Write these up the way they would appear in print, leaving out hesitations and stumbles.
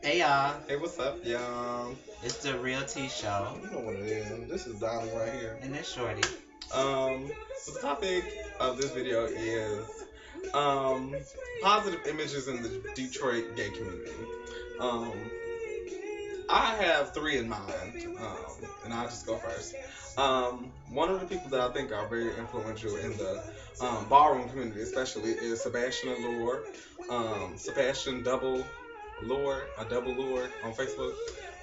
Hey y'all, Hey, what's up, y'all? it's the Real Tea Show, You know what it is. This is Donnie right here. and it's Shorty. So the topic of this video is um positive images in the Detroit gay community. Um, I have three in mind, and I'll just go first. One of the people that I think are very influential in the ballroom community, especially, is Sebastian Allure. Sebastian Double Lure, a double lure on Facebook.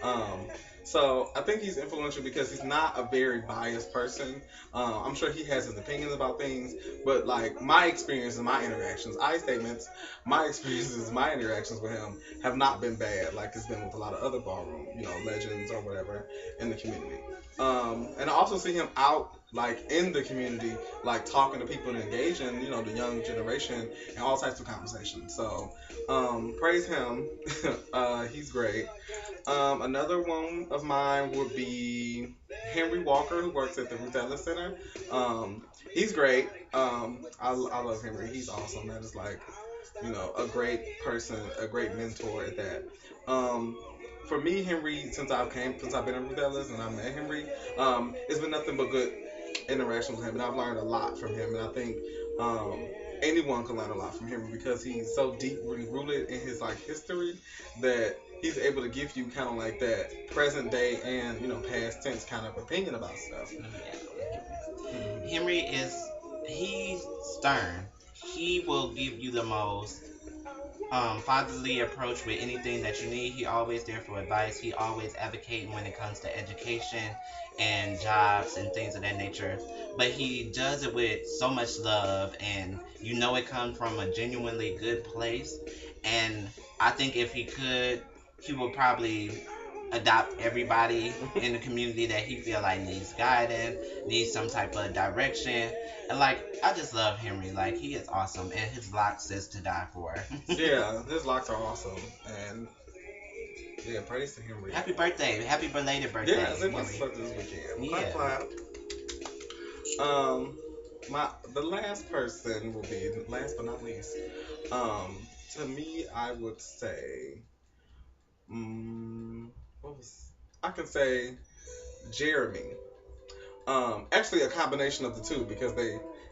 Um, so I think he's influential because he's not a very biased person. I'm sure he has his opinions about things, but like my experience and my interactions, I statements, my experiences, my interactions with him have not been bad. Like it's been with a lot of other ballroom, legends or whatever in the community. And I also see him out like in the community, like talking to people and engaging, the young generation and all types of conversations. So praise him. He's great. Another one of mine would be Henry Walker, who works at the Ruth Ellis Center. He's great. I love Henry. He's awesome. That is like, a great person, a great mentor at that. Um, for me, Henry, since I've been in Ruth Ellis and I met Henry, it's been nothing but good interaction with him, and I've learned a lot from him. And I think um, anyone can learn a lot from him because he's so deeply rooted in his like history that he's able to give you kind of like that present day and past tense kind of opinion about stuff. Yeah. Hmm. Henry he's stern. He will give you the most fatherly approach with anything that you need. He always there for advice. He always advocating when it comes to education and jobs and things of that nature. But he does it with so much love, and it comes from a genuinely good place. And I think if he could, he would probably adopt everybody in the community that he feel like needs guidance, needs some type of direction. And like I just love Henry. Like he is awesome and his locks is to die for. Yeah, his locks are awesome, and yeah, praise to Henry. Happy birthday. Happy belated birthday, Yeah, it was Henry. this weekend. Clap, Yeah. clap. Um, the last person will be last but not least. Um, to me, I would say, what was I can say Jeremy. Actually, a combination of the two because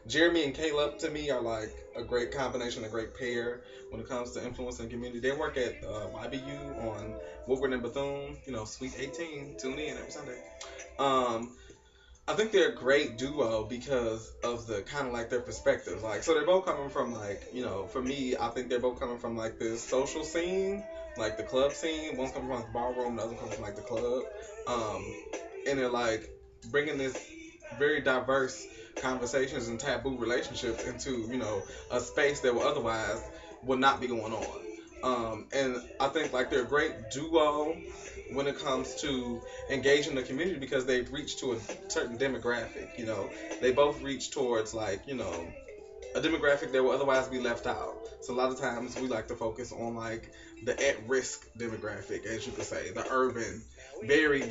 Jeremy and Caleb to me are like a great combination, a great pair when it comes to influence in community. They work at YBU on Woodward and Bethune, Sweet 18. Tune in every Sunday. Um, I think they're a great duo because of the kind of like their perspectives. Like, so they're both coming from like, for me, I think they're both coming from like this social scene, like the club scene. One's coming from like the ballroom, the other comes from like the club. Um, and they're like bringing this very diverse conversations and taboo relationships into, a space that will otherwise would not be going on. And I think like they're a great duo when it comes to engaging the community because they reach to a certain demographic. They both reach towards like a demographic that will otherwise be left out. So a lot of times we like to focus on like the at-risk demographic, as you could say, the urban, very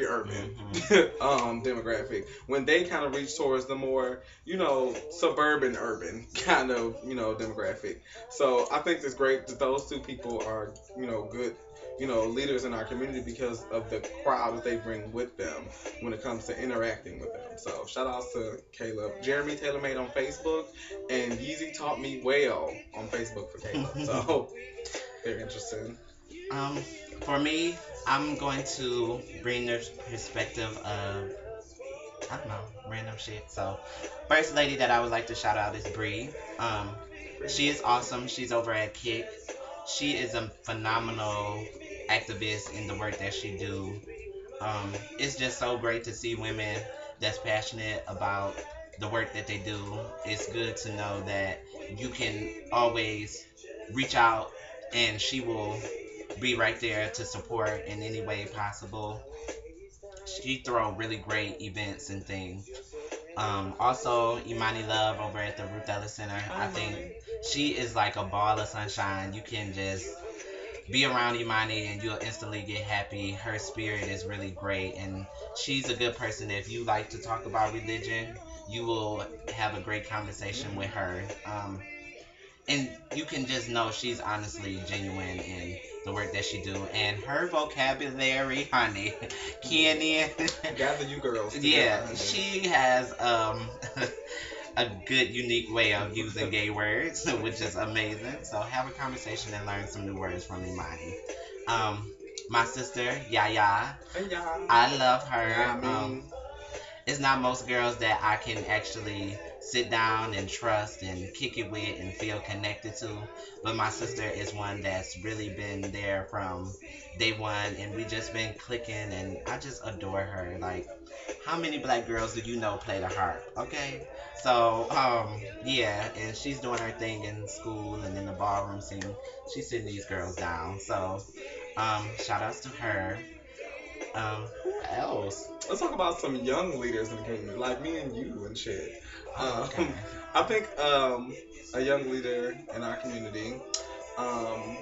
urban Hmm. demographic. When they kind of reach towards the more suburban urban kind of demographic. So I think it's great that those two people are good leaders in our community because of the crowd that they bring with them when it comes to interacting with them. So shout outs to Caleb, Jeremy TaylorMade on Facebook, and Yeezy taught me well on Facebook for Caleb. So they're interesting. um, for me, I'm going to bring the perspective of I don't know, random shit. So, first lady that I would like to shout out is Bree. Um, she is awesome. She's over at Kick. She is a phenomenal activist in the work that she do. It's just so great to see women that's passionate about the work that they do. It's good to know that you can always reach out and she will be right there to support in any way possible. She throw really great events and things. Also, Imani Love over at the Ruth Ellis Center. Hi, I think mommy. she is like a ball of sunshine. You can just be around Imani and you'll instantly get happy. Her spirit is really great, and she's a good person. If you like to talk about religion, you will have a great conversation with Hmm. her. and you can just know she's honestly genuine in the work that she do, and her vocabulary, honey, Kenny, Gather you girls together, yeah, honey. she has a good unique way of using gay words, which is amazing. So have a conversation and learn some new words from Imani. Um, my sister Yaya, Hey y'all. I love Yeah, her. I mean, It's not most girls that I can actually sit down and trust and kick it with and feel connected to. But my sister is one that's really been there from day one, and we just been clicking, and I just adore her. Like, how many black girls do you know play the harp? Okay, so yeah, and she's doing her thing in school and in the ballroom scene. She's sitting these girls down. So shout outs to her. Who else? let's talk about some young leaders in the community, like me and you and shit. Oh, Um, okay. I think a young leader in our community, um,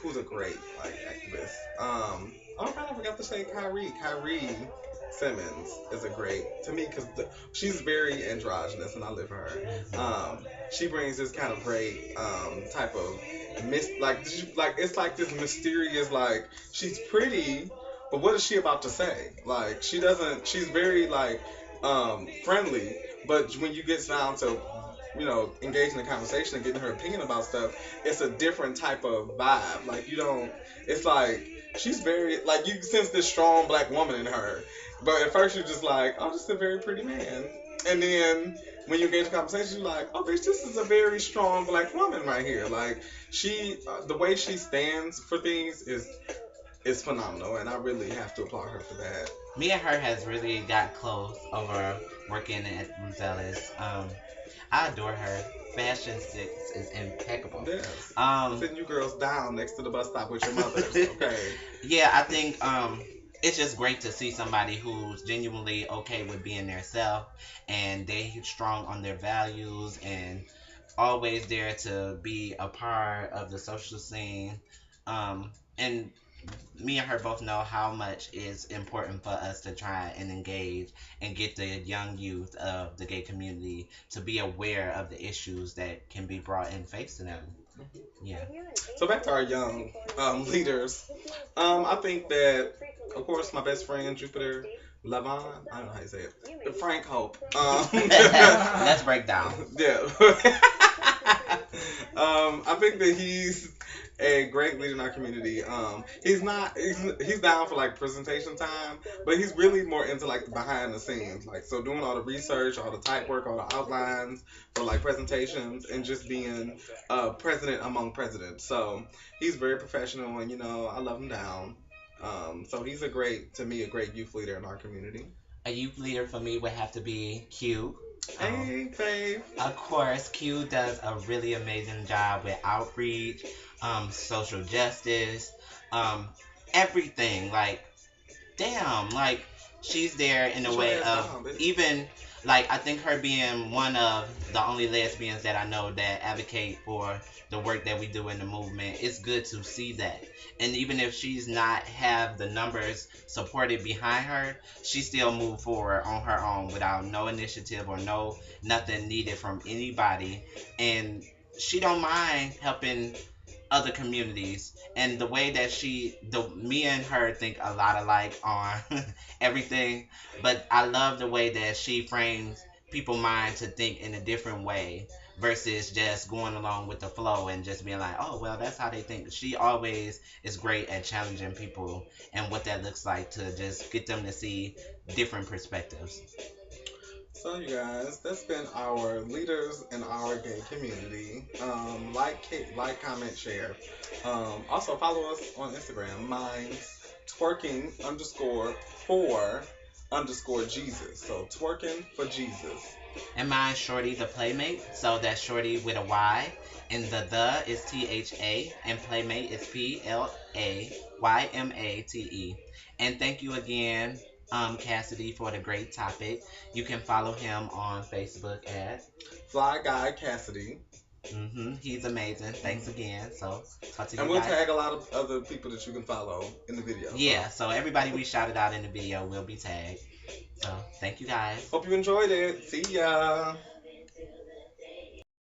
who's a great like activist. Oh God, I forgot to say Kyrie. Kyrie Simmons is a great to me because she's very androgynous, and I live for her. She brings this kind of great type of like it's like this mysterious like she's pretty, but what is she about to say? Like she doesn't. She's very like friendly, but when you get down to engaging in a conversation and getting her opinion about stuff, it's a different type of vibe. Like you don't. It's like she's very like you sense this strong black woman in her, but at first you're just like, oh, this is a very pretty man, and then when you engage in conversation, you're like, oh, bitch, this is a very strong black woman right here. Like the way she stands for things is phenomenal, and I really have to applaud her for that. Me and her has really got close over working at Rosellas. I adore her. Fashion sense is impeccable. Yes, Um, sitting you girls down next to the bus stop with your mothers. Okay. yeah, I think it's just great to see somebody who's genuinely okay with being their self, and they strong on their values and always there to be a part of the social scene. And me and her both know how much is important for us to try and engage and get the young youth of the gay community to be aware of the issues that can be brought in face to them. Yeah. So back to our young leaders. I think that, of course, my best friend Jupiter Levon. I don't know how you say it. Frank Hope. Let's break down. Yeah. I think that he's a great leader in our community. He's not he's down for like presentation time, but he's really more into like the behind the scenes, like so doing all the research, all the type work, all the outlines for like presentations, and just being president among presidents. So he's very professional, and I love him down. So he's to me, a great youth leader in our community. A youth leader for me would have to be Q. Um, Hey, babe. of course, Q does a really amazing job with outreach, social justice, um, everything. Like, damn, like she's there in a Sit your way ass of down, bitch. even like I think her being one of the only lesbians that I know that advocate for the work that we do in the movement. It's good to see that, and even if she's not have the numbers supported behind her, she still move forward on her own without no initiative or no nothing needed from anybody, and she don't mind helping other communities, and the way that me and her think a lot alike on everything, but I love the way that she frames people mind to think in a different way versus just going along with the flow and just being like, oh well, that's how they think. She always is great at challenging people and what that looks like to just get them to see different perspectives. So you guys, that's been our leaders in our gay community. Like, comment, share. Also follow us on Instagram. Mine's twerking underscore for underscore Jesus. So twerking for Jesus. And mine Shorty the Playmate. So that's Shorty with a Y. And the is THA. And Playmate is PLAYMATE. And thank you again, Cassidy, for the great topic. You can follow him on Facebook at. Fly Guy Cassidy. He's amazing. Thanks again. So talk to And you we'll guys. tag a lot of other people that you can follow in the video. Yeah, so everybody we shouted out in the video will be tagged. So thank you guys. Hope you enjoyed it. See ya.